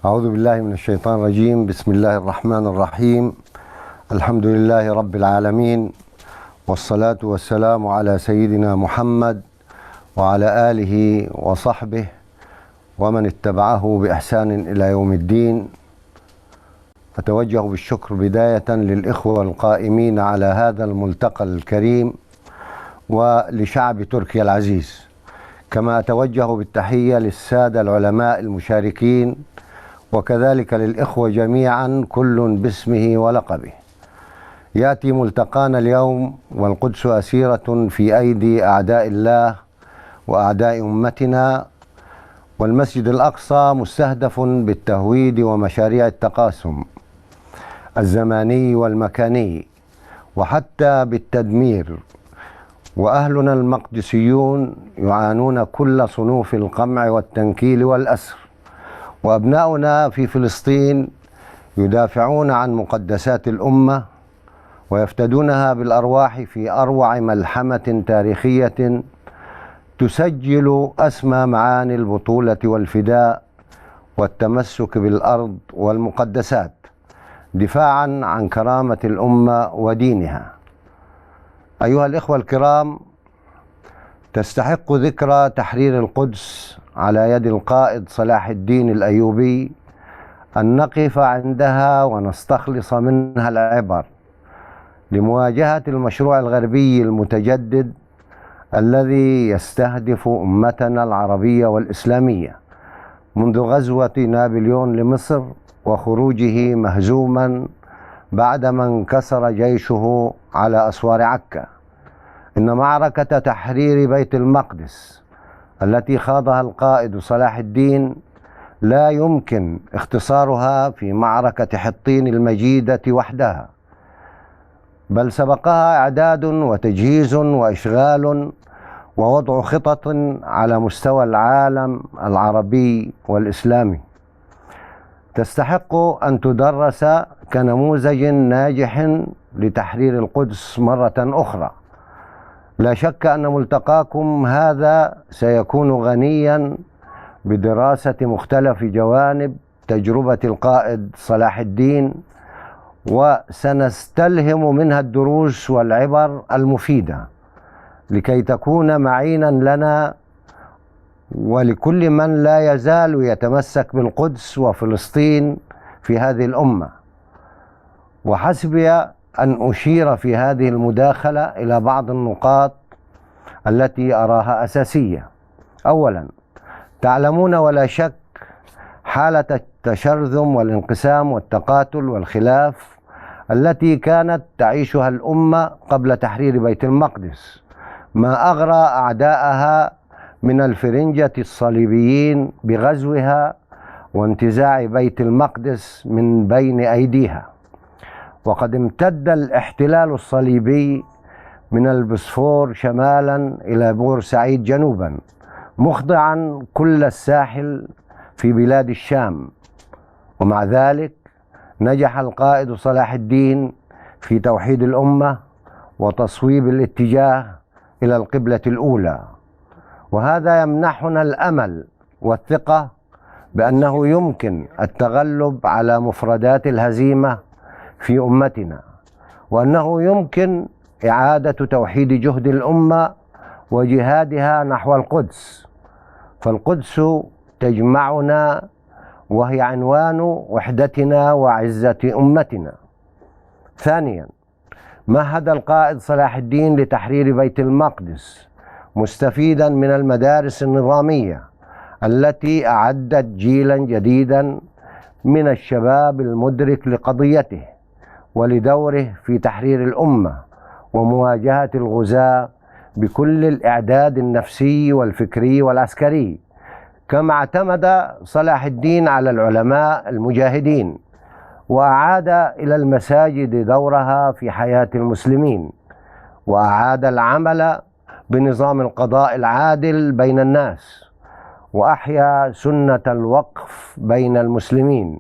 أعوذ بالله من الشيطان الرجيم. بسم الله الرحمن الرحيم. الحمد لله رب العالمين، والصلاة والسلام على سيدنا محمد وعلى آله وصحبه ومن اتبعه بإحسان إلى يوم الدين. أتوجه بالشكر بداية للإخوة القائمين على هذا الملتقى الكريم ولشعب تركيا العزيز، كما أتوجه بالتحية للسادة العلماء المشاركين، وكذلك للإخوة جميعا كل باسمه ولقبه. يأتي ملتقانا اليوم والقدس أسيرة في أيدي أعداء الله وأعداء أمتنا، والمسجد الأقصى مستهدف بالتهويد ومشاريع التقاسم الزماني والمكاني وحتى بالتدمير، وأهلنا المقدسيون يعانون كل صنوف القمع والتنكيل والأسر، وأبناؤنا في فلسطين يدافعون عن مقدسات الأمة ويفتدونها بالأرواح في أروع ملحمة تاريخية تسجل أسمى معاني البطولة والفداء والتمسك بالأرض والمقدسات، دفاعا عن كرامة الأمة ودينها. أيها الإخوة الكرام، تستحق ذكرى تحرير القدس على يد القائد صلاح الدين الأيوبي أن نقف عندها ونستخلص منها العبر لمواجهة المشروع الغربي المتجدد الذي يستهدف أمتنا العربية والإسلامية منذ غزوة نابليون لمصر وخروجه مهزوما بعدما انكسر جيشه على أسوار عكا. إن معركة تحرير بيت المقدس التي خاضها القائد صلاح الدين لا يمكن اختصارها في معركة حطين المجيدة وحدها، بل سبقها إعداد وتجهيز وإشغال ووضع خطط على مستوى العالم العربي والإسلامي تستحق أن تدرس كنموذج ناجح لتحرير القدس مرة أخرى. لا شك أن ملتقاكم هذا سيكون غنيا بدراسة مختلف جوانب تجربة القائد صلاح الدين، وسنستلهم منها الدروس والعبر المفيدة لكي تكون معينا لنا ولكل من لا يزال يتمسك بالقدس وفلسطين في هذه الأمة. وحسبي أن أشير في هذه المداخلة إلى بعض النقاط التي أراها أساسية. أولا، تعلمون ولا شك حالة التشرذم والانقسام والتقاتل والخلاف التي كانت تعيشها الأمة قبل تحرير بيت المقدس، ما أغرى أعداءها من الفرنجة الصليبيين بغزوها وانتزاع بيت المقدس من بين أيديها. وقد امتد الاحتلال الصليبي من البوسفور شمالا إلى بورسعيد جنوبا، مخضعا كل الساحل في بلاد الشام. ومع ذلك نجح القائد صلاح الدين في توحيد الأمة وتصويب الاتجاه إلى القبلة الأولى، وهذا يمنحنا الأمل والثقة بأنه يمكن التغلب على مفردات الهزيمة في أمتنا، وأنه يمكن إعادة توحيد جهد الأمة وجهادها نحو القدس، فالقدس تجمعنا وهي عنوان وحدتنا وعزة أمتنا. ثانيا، مهد القائد صلاح الدين لتحرير بيت المقدس مستفيدا من المدارس النظامية التي أعدت جيلا جديدا من الشباب المدرك لقضيته ولدوره في تحرير الأمة ومواجهة الغزاة بكل الإعداد النفسي والفكري والعسكري. كما اعتمد صلاح الدين على العلماء المجاهدين وأعاد إلى المساجد دورها في حياة المسلمين، وأعاد العمل بنظام القضاء العادل بين الناس، وأحيا سنة الوقف بين المسلمين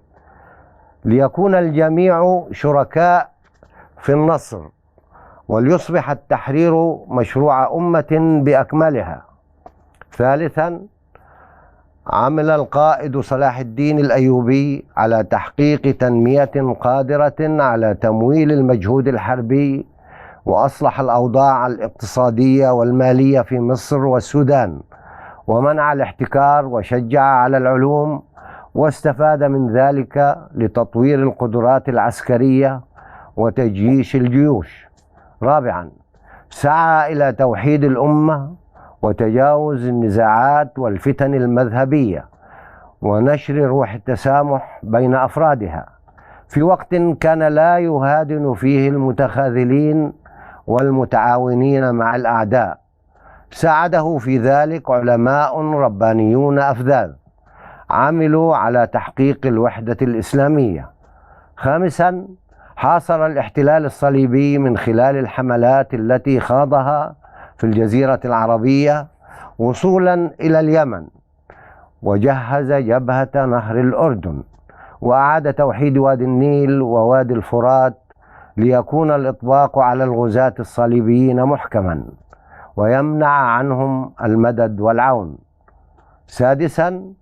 ليكون الجميع شركاء في النصر، وليصبح التحرير مشروع أمة بأكملها. ثالثا، عمل القائد صلاح الدين الأيوبي على تحقيق تنمية قادرة على تمويل المجهود الحربي، وأصلح الأوضاع الاقتصادية والمالية في مصر والسودان، ومنع الاحتكار، وشجع على العلوم، واستفاد من ذلك لتطوير القدرات العسكرية وتجييش الجيوش. رابعا، سعى إلى توحيد الأمة وتجاوز النزاعات والفتن المذهبية، ونشر روح التسامح بين أفرادها في وقت كان لا يهادن فيه المتخاذلين والمتعاونين مع الأعداء. ساعده في ذلك علماء ربانيون أفذاذ عملوا على تحقيق الوحدة الإسلامية. خامسا، حاصر الاحتلال الصليبي من خلال الحملات التي خاضها في الجزيرة العربية وصولا إلى اليمن، وجهز جبهة نهر الأردن، وأعاد توحيد وادي النيل ووادي الفرات ليكون الإطباق على الغزاة الصليبيين محكما ويمنع عنهم المدد والعون. سادسا،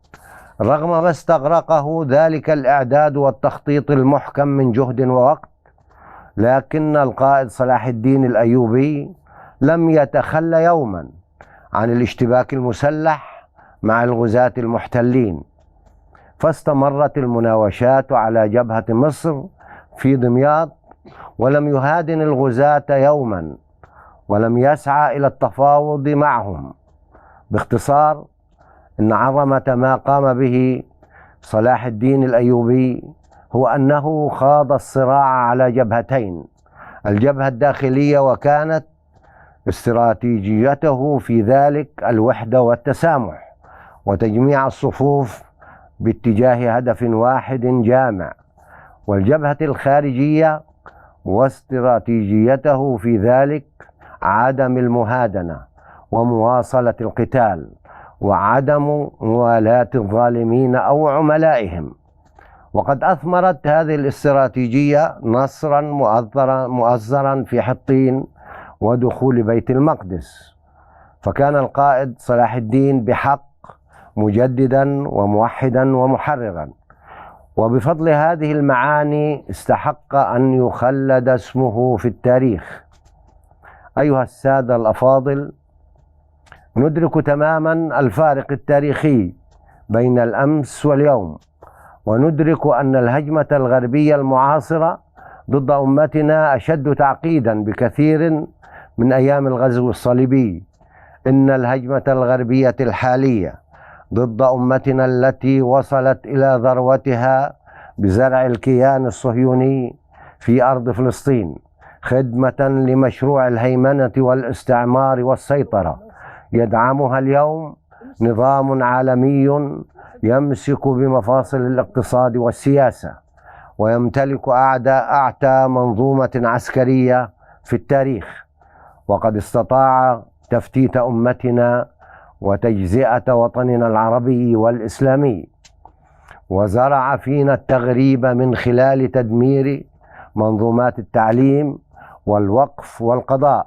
رغم ما استغرقه ذلك الإعداد والتخطيط المحكم من جهد ووقت، لكن القائد صلاح الدين الأيوبي لم يتخلى يوما عن الاشتباك المسلح مع الغزاة المحتلين، فاستمرت المناوشات على جبهة مصر في دمياط، ولم يهادن الغزاة يوما، ولم يسعى إلى التفاوض معهم. باختصار، إن عظمة ما قام به صلاح الدين الأيوبي هو أنه خاض الصراع على جبهتين: الجبهة الداخلية، وكانت استراتيجيته في ذلك الوحدة والتسامح وتجميع الصفوف باتجاه هدف واحد جامع، والجبهة الخارجية، واستراتيجيته في ذلك عدم المهادنة ومواصلة القتال وعدم موالاة الظالمين أو عملائهم. وقد أثمرت هذه الاستراتيجية نصرا مؤزرا في حطين ودخول بيت المقدس، فكان القائد صلاح الدين بحق مجددا وموحدا ومحررا، وبفضل هذه المعاني استحق أن يخلد اسمه في التاريخ. أيها السادة الأفاضل، ندرك تماما الفارق التاريخي بين الأمس واليوم، وندرك أن الهجمة الغربية المعاصرة ضد أمتنا أشد تعقيدا بكثير من أيام الغزو الصليبي. إن الهجمة الغربية الحالية ضد أمتنا التي وصلت إلى ذروتها بزرع الكيان الصهيوني في أرض فلسطين خدمة لمشروع الهيمنة والاستعمار والسيطرة، يدعمها اليوم نظام عالمي يمسك بمفاصل الاقتصاد والسياسة، ويمتلك أعتى منظومة عسكرية في التاريخ، وقد استطاع تفتيت أمتنا وتجزئة وطننا العربي والإسلامي، وزرع فينا التغريب من خلال تدمير منظومات التعليم والوقف والقضاء،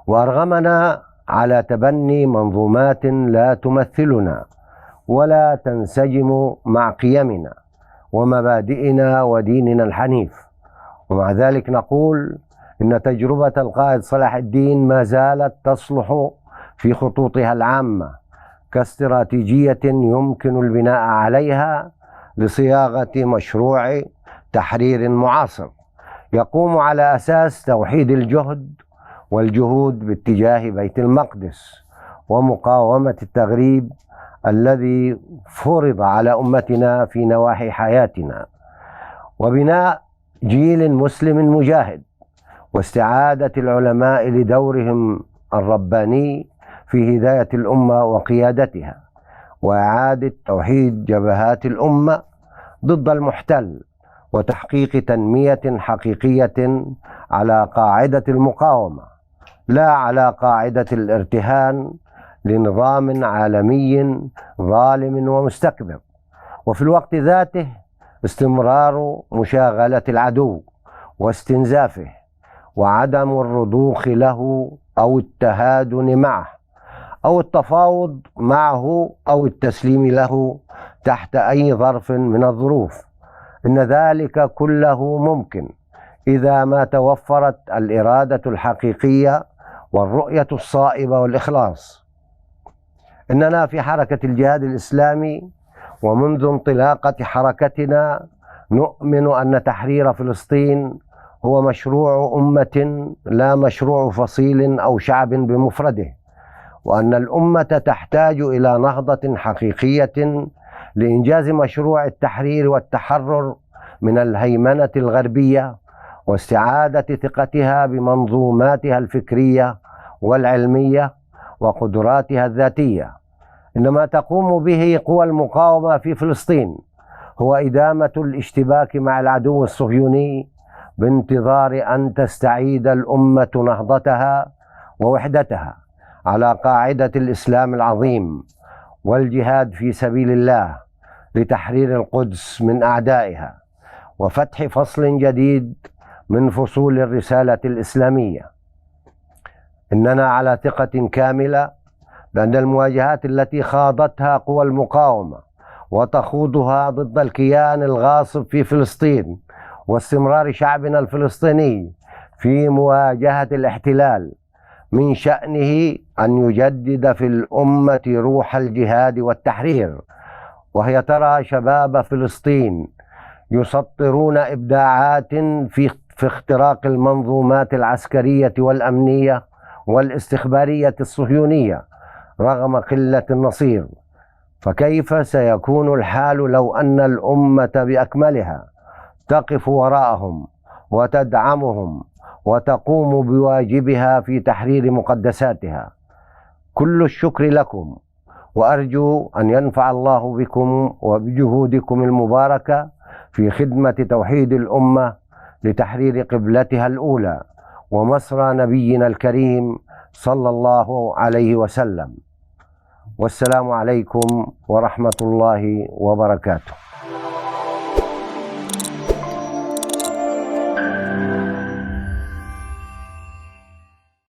وأرغمنا على تبني منظومات لا تمثلنا ولا تنسجم مع قيمنا ومبادئنا وديننا الحنيف. ومع ذلك نقول إن تجربة القائد صلاح الدين ما زالت تصلح في خطوطها العامة كاستراتيجية يمكن البناء عليها لصياغة مشروع تحرير معاصر يقوم على أساس توحيد الجهد والجهود باتجاه بيت المقدس ومقاومة التغريب الذي فرض على أمتنا في نواحي حياتنا، وبناء جيل مسلم مجاهد، واستعادة العلماء لدورهم الرباني في هداية الأمة وقيادتها، وإعادة توحيد جبهات الأمة ضد المحتل، وتحقيق تنمية حقيقية على قاعدة المقاومة لا على قاعدة الارتهان لنظام عالمي ظالم ومستكبر، وفي الوقت ذاته استمرار مشاغلة العدو واستنزافه وعدم الرضوخ له أو التهادن معه أو التفاوض معه أو التسليم له تحت أي ظرف من الظروف. إن ذلك كله ممكن إذا ما توفرت الإرادة الحقيقية والرؤية الصائبة والإخلاص. إننا في حركة الجهاد الإسلامي ومنذ انطلاقة حركتنا نؤمن أن تحرير فلسطين هو مشروع أمة لا مشروع فصيل أو شعب بمفرده، وأن الأمة تحتاج إلى نهضة حقيقية لإنجاز مشروع التحرير والتحرر من الهيمنة الغربية واستعادة ثقتها بمنظوماتها الفكرية والعلمية وقدراتها الذاتية. إنما تقوم به قوى المقاومة في فلسطين هو إدامة الاشتباك مع العدو الصهيوني بانتظار أن تستعيد الأمة نهضتها ووحدتها على قاعدة الإسلام العظيم والجهاد في سبيل الله لتحرير القدس من أعدائها وفتح فصل جديد من فصول الرسالة الإسلامية. إننا على ثقة كاملة بأن المواجهات التي خاضتها قوى المقاومة وتخوضها ضد الكيان الغاصب في فلسطين واستمرار شعبنا الفلسطيني في مواجهة الاحتلال من شأنه أن يجدد في الأمة روح الجهاد والتحرير، وهي ترى شباب فلسطين يسطرون إبداعات في اختراق المنظومات العسكرية والأمنية والاستخبارية الصهيونية رغم قلة النصير. فكيف سيكون الحال لو أن الأمة بأكملها تقف وراءهم وتدعمهم وتقوم بواجبها في تحرير مقدساتها؟ كل الشكر لكم، وأرجو أن ينفع الله بكم وبجهودكم المباركة في خدمة توحيد الأمة لتحرير قبلتها الأولى ومصر نبينا الكريم صلى الله عليه وسلم. والسلام عليكم ورحمة الله وبركاته.